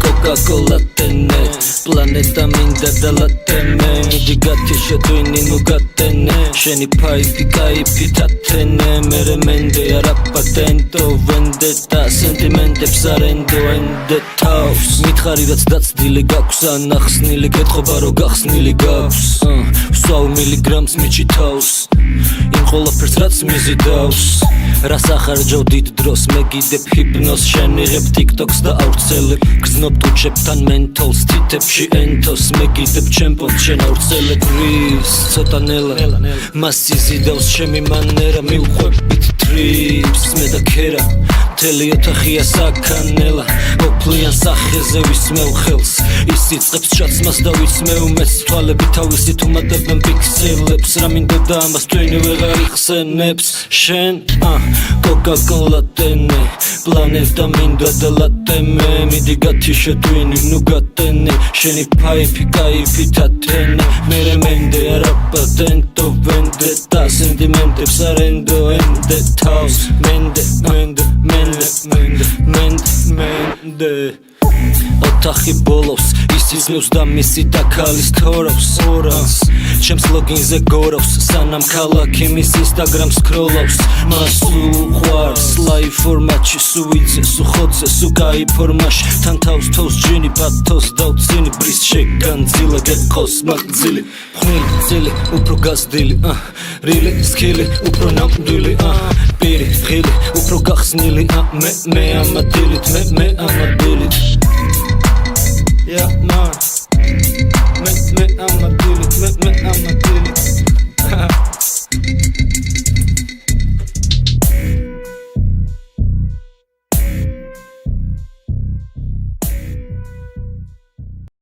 Coca-Cola tene Planeta minda da latene Midi gatti shedwini nugatene Sheni paipi kaipi tatene Mere mende arapa tento Vendetta sentimente psarendo ende tavs Mitxari რაც დაცდილი გაქვს ან ახსნილი გეთხოვა რო გახსნილი გაქვს ვსვავ მილიგრამს მიჩითავს იმ ყველაფერს რაც მიზიდავს რას ახარჯავ დიდ დროს მეგიდებ ჰიპნოს შენ იღებ TikToks და ავრცელებ გრძნობ ტუჩებთან მენთოლს თითებში ენთოს მეგიდებ ჩემპონს შენ ავრცელებ რის ცოტა ნელა მას იზიდავს ჩემი მანერა მივხვებით ტრიპს მე და ქერა მთელი ოთახია საქანელა ოფლიან სახეზე ვისმევ ხელს ის იწყებს ჩაცმას და ვისმევ მეც თვალები თავისი თუმატებენ პიქსელებს რა მინდოდა ამას თქვენი ვეღარ იხსენებს შენ Coca-Cola tene Planeta minda da lateme Midi gatti shedwini nugatene Sheni paipi kaipi tatene Mere mende arapa tento Vendetta sentimente psarendo ende taus Mende ოთახი ბოლოს ისიზნევს და მისი და ქალის თორავს ჩემს ლოგინზე გორავს სანამ ქალაქი მის ინსტაგრამს სკროლავს მას უყვარს ლაივ ფორმატში სუიძე სუხოძე სუკაი ფორმაში თან თავს თავს ჯინი პათოს დავცინი ბრის შეგანძილა გეყოს მაგძილი ხმილი ძილი უფრო გაზდილი რილი სკილი უფრო ნამდვილი პირი ღილი უფრო გახსნილი მე ამადილით მე ამადილით Yeah, no. Me, I'm a deal it.